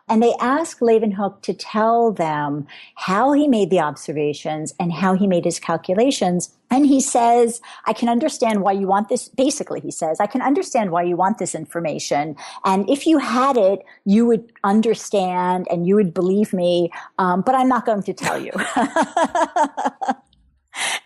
And they ask Leeuwenhoek to tell them how he made the observations and how he made his calculations. And he says, I can understand why you want this. Basically, he says, I can understand why you want this information. And if you had it, you would understand and you would believe me. But I'm not going to tell you.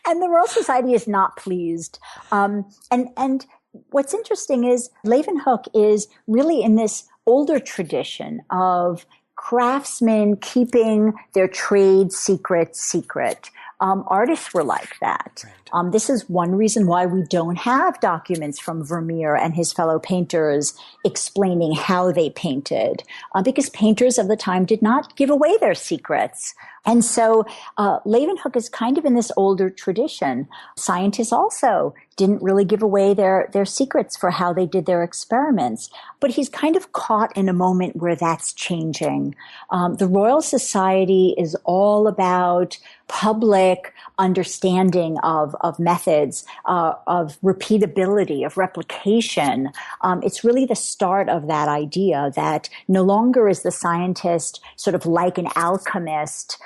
And the Royal Society is not pleased. And what's interesting is Leeuwenhoek is really in this older tradition of craftsmen keeping their trade secret secret. Artists were like that. Right. This is one reason why we don't have documents from Vermeer and his fellow painters explaining how they painted, because painters of the time did not give away their secrets. And so Leeuwenhoek is kind of in this older tradition. Scientists also didn't really give away their secrets for how they did their experiments. But he's kind of caught in a moment where that's changing. The Royal Society is all about public understanding of methods, of repeatability, of replication. It's really the start of that idea that no longer is the scientist sort of like an alchemist,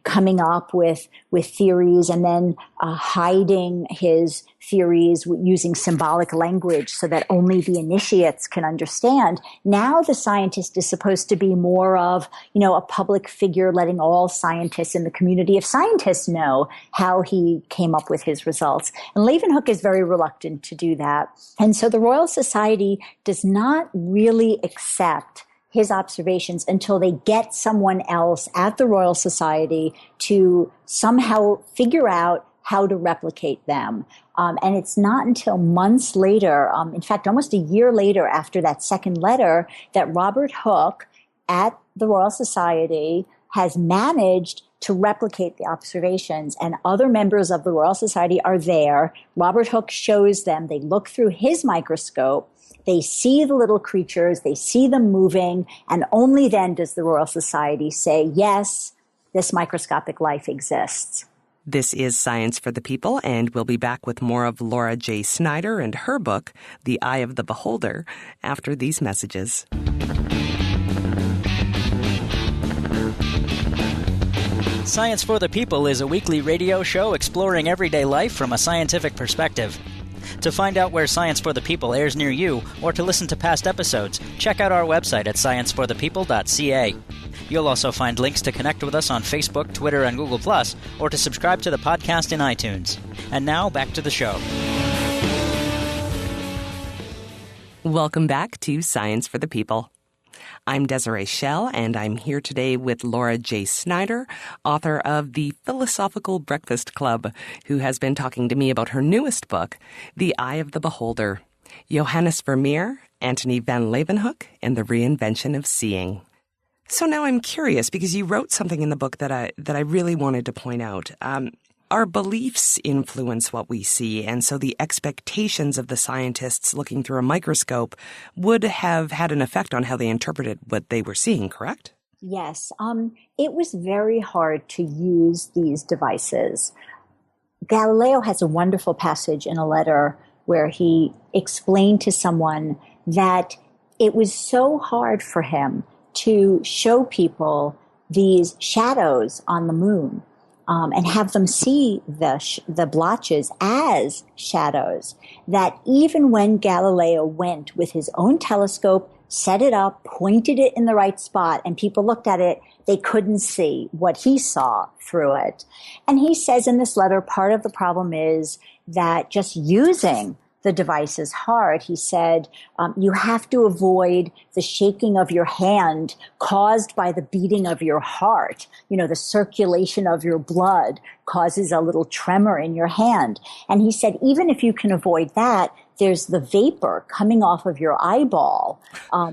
coming up with theories and then hiding his theories using symbolic language so that only the initiates can understand. Now the scientist is supposed to be more of, a public figure letting all scientists in the community of scientists know how he came up with his results. And Leeuwenhoek is very reluctant to do that. And so the Royal Society does not really accept his observations until they get someone else at the Royal Society to somehow figure out how to replicate them. And it's not until months later, in fact, almost a year later after that second letter, that Robert Hooke at the Royal Society has managed to replicate the observations, and other members of the Royal Society are there. Robert Hooke shows them. They look through his microscope. They see the little creatures. They see them moving. And only then does the Royal Society say, yes, this microscopic life exists. This is Science for the People, and we'll be back with more of Laura J. Snyder and her book, The Eye of the Beholder, after these messages. Science for the People is a weekly radio show exploring everyday life from a scientific perspective. To find out where Science for the People airs near you, or to listen to past episodes, check out our website at scienceforthepeople.ca. You'll also find links to connect with us on Facebook, Twitter, and Google+, or to subscribe to the podcast in iTunes. And now, back to the show. Welcome back to Science for the People. I'm Desiree Schell, and I'm here today with Laura J. Snyder, author of The Philosophical Breakfast Club, who has been talking to me about her newest book, The Eye of the Beholder, Johannes Vermeer, Antoni Van Leeuwenhoek, and the Reinvention of Seeing. So now I'm curious, because you wrote something in the book that I really wanted to point out. Our beliefs influence what we see, and so the expectations of the scientists looking through a microscope would have had an effect on how they interpreted what they were seeing, correct? Yes. It was very hard to use these devices. Galileo has a wonderful passage in a letter where he explained to someone that it was so hard for him to show people these shadows on the moon and have them see the blotches as shadows, that even when Galileo went with his own telescope, set it up, pointed it in the right spot, and people looked at it, they couldn't see what he saw through it. And he says in this letter, part of the problem is that just using the device is hard. He said, you have to avoid the shaking of your hand caused by the beating of your heart. You know, the circulation of your blood causes a little tremor in your hand. And he said, even if you can avoid that, there's the vapor coming off of your eyeball,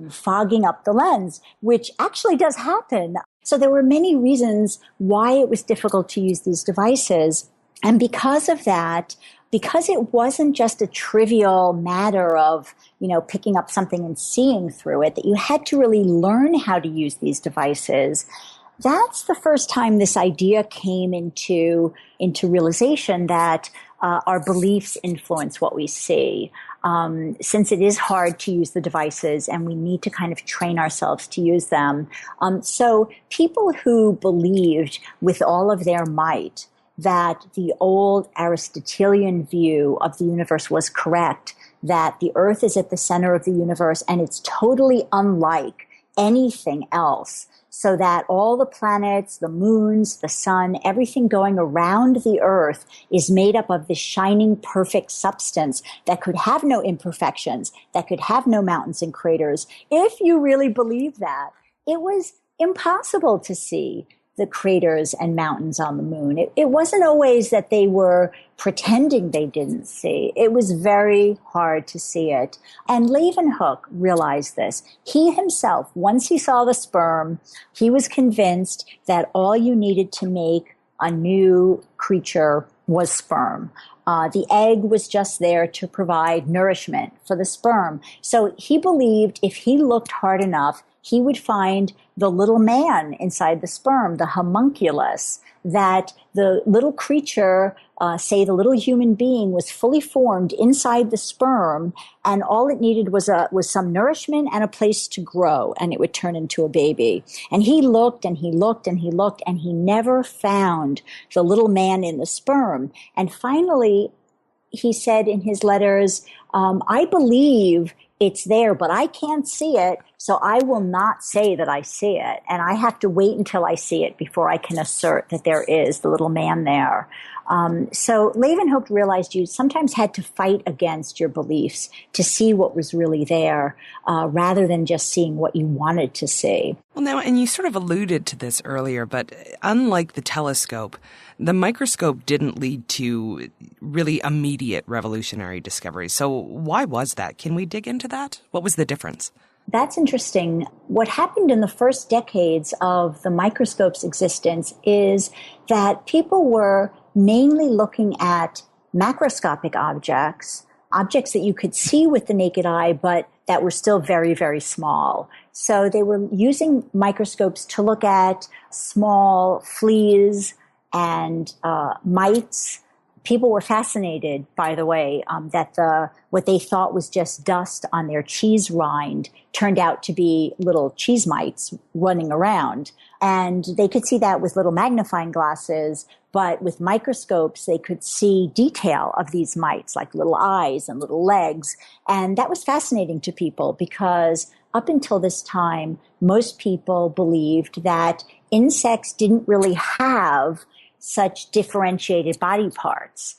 fogging up the lens, which actually does happen. So there were many reasons why it was difficult to use these devices. And because of that, because it wasn't just a trivial matter of, picking up something and seeing through it, that you had to really learn how to use these devices, that's the first time this idea came into realization that our beliefs influence what we see. Since it is hard to use the devices and we need to kind of train ourselves to use them. So people who believed with all of their might that the old Aristotelian view of the universe was correct, that the Earth is at the center of the universe and it's totally unlike anything else, so that all the planets, the moons, the sun, everything going around the Earth is made up of this shining, perfect substance that could have no imperfections, that could have no mountains and craters. If you really believe that, it was impossible to see the craters and mountains on the moon. It wasn't always that they were pretending they didn't see. It was very hard to see it. And Leeuwenhoek realized this. He himself, once he saw the sperm, he was convinced that all you needed to make a new creature was sperm. The egg was just there to provide nourishment for the sperm. So he believed if he looked hard enough, he would find the little man inside the sperm, the homunculus, that the little creature, say the little human being, was fully formed inside the sperm, and all it needed was some nourishment and a place to grow, and it would turn into a baby. And he looked and he looked and he looked, and he never found the little man in the sperm. And finally, he said in his letters, I believe it's there, but I can't see it, so I will not say that I see it. And I have to wait until I see it before I can assert that there is the little man there. So Leeuwenhoek realized you sometimes had to fight against your beliefs to see what was really there, rather than just seeing what you wanted to see. Well, now, and you sort of alluded to this earlier, but unlike the telescope, the microscope didn't lead to really immediate revolutionary discoveries. So why was that? Can we dig into that? What was the difference? That's interesting. What happened in the first decades of the microscope's existence is that people were mainly looking at macroscopic objects that you could see with the naked eye, but that were still very, very small. So they were using microscopes to look at small fleas and mites. People were fascinated, by the way, that what they thought was just dust on their cheese rind turned out to be little cheese mites running around. And they could see that with little magnifying glasses, but with microscopes, they could see detail of these mites, like little eyes and little legs. And that was fascinating to people because up until this time, most people believed that insects didn't really have such differentiated body parts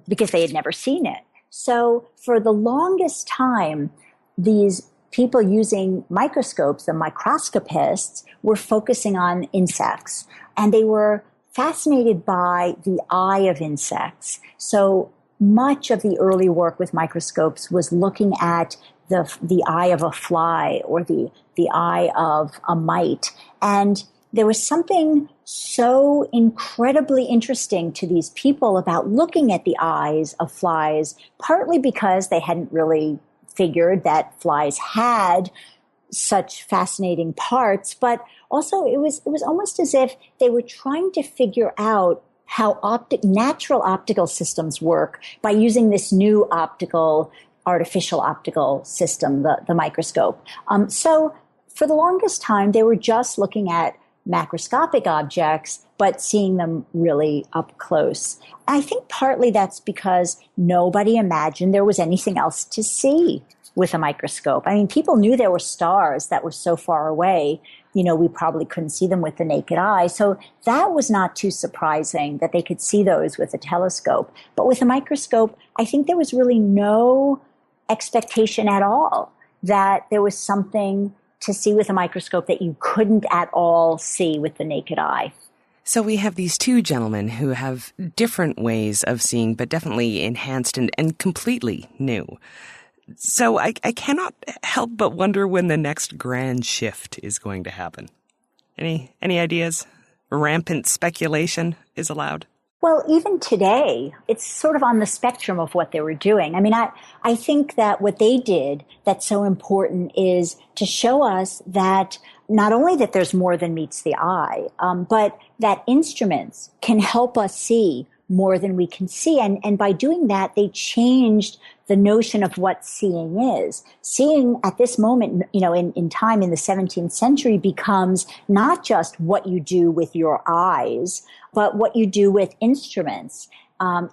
because they had never seen it. So for the longest time, these people using microscopes, the microscopists, were focusing on insects. And they were fascinated by the eye of insects. So much of the early work with microscopes was looking at the eye of a fly or the eye of a mite. And there was something so incredibly interesting to these people about looking at the eyes of flies, partly because they hadn't really figured that flies had such fascinating parts, but also it was almost as if they were trying to figure out how natural optical systems work by using this new artificial optical system, the microscope. So for the longest time, they were just looking at macroscopic objects, but seeing them really up close. I think partly that's because nobody imagined there was anything else to see with a microscope. I mean, people knew there were stars that were so far away, we probably couldn't see them with the naked eye. So that was not too surprising that they could see those with a telescope. But with a microscope, I think there was really no expectation at all that there was something to see with a microscope that you couldn't at all see with the naked eye. So we have these two gentlemen who have different ways of seeing, but definitely enhanced and completely new. So I cannot help but wonder when the next grand shift is going to happen. Any ideas? Rampant speculation is allowed. Well, even today, it's sort of on the spectrum of what they were doing. I mean, I think that what they did that's so important is to show us that not only that there's more than meets the eye, but that instruments can help us see more than we can see. And by doing that, they changed the notion of what seeing is. Seeing at this moment, in time in the 17th century becomes not just what you do with your eyes, but what you do with instruments,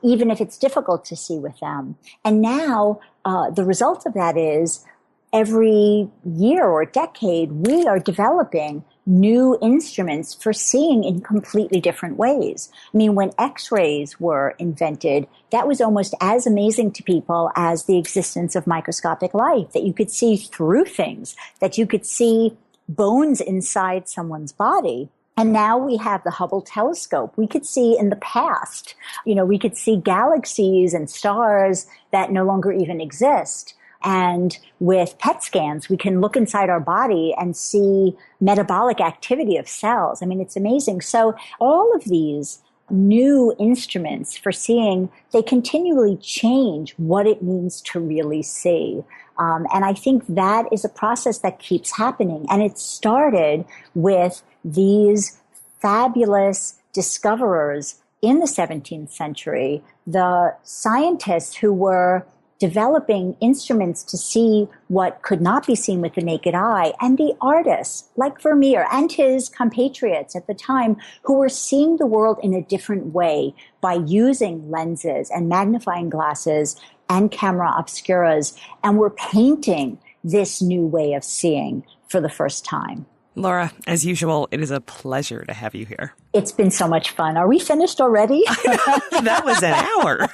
even if it's difficult to see with them. And now the result of that is every year or decade, we are developing new instruments for seeing in completely different ways. I mean, when X-rays were invented, that was almost as amazing to people as the existence of microscopic light, that you could see through things, that you could see bones inside someone's body. And now we have the Hubble telescope. We could see in the past, we could see galaxies and stars that no longer even exist. And with PET scans, we can look inside our body and see metabolic activity of cells. I mean, it's amazing. So all of these new instruments for seeing, they continually change what it means to really see. And I think that is a process that keeps happening. And it started with these fabulous discoverers in the 17th century, the scientists who were developing instruments to see what could not be seen with the naked eye, and the artists like Vermeer and his compatriots at the time who were seeing the world in a different way by using lenses and magnifying glasses and camera obscuras, and were painting this new way of seeing for the first time. Laura, as usual, it is a pleasure to have you here. It's been so much fun. Are we finished already? That was an hour.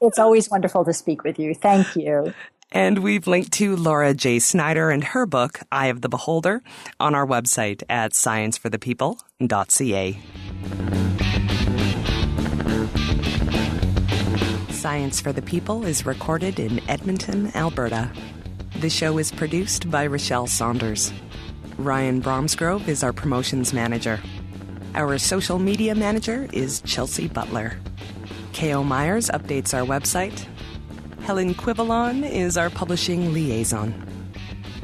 It's always wonderful to speak with you. Thank you. And we've linked to Laura J. Snyder and her book, Eye of the Beholder, on our website at scienceforthepeople.ca. Science for the People is recorded in Edmonton, Alberta. The show is produced by Rochelle Saunders. Ryan Bromsgrove is our promotions manager. Our social media manager is Chelsea Butler. K.O. Myers updates our website. Helen Quivalon is our publishing liaison.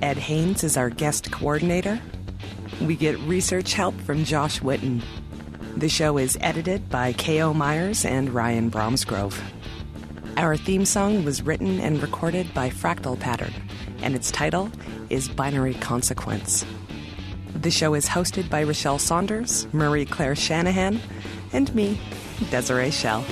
Ed Haynes is our guest coordinator. We get research help from Josh Whitten. The show is edited by K.O. Myers and Ryan Bromsgrove. Our theme song was written and recorded by Fractal Pattern, and its title is Binary Consequence. The show is hosted by Rochelle Saunders, Marie Claire Shanahan, and me, Desiree Schell.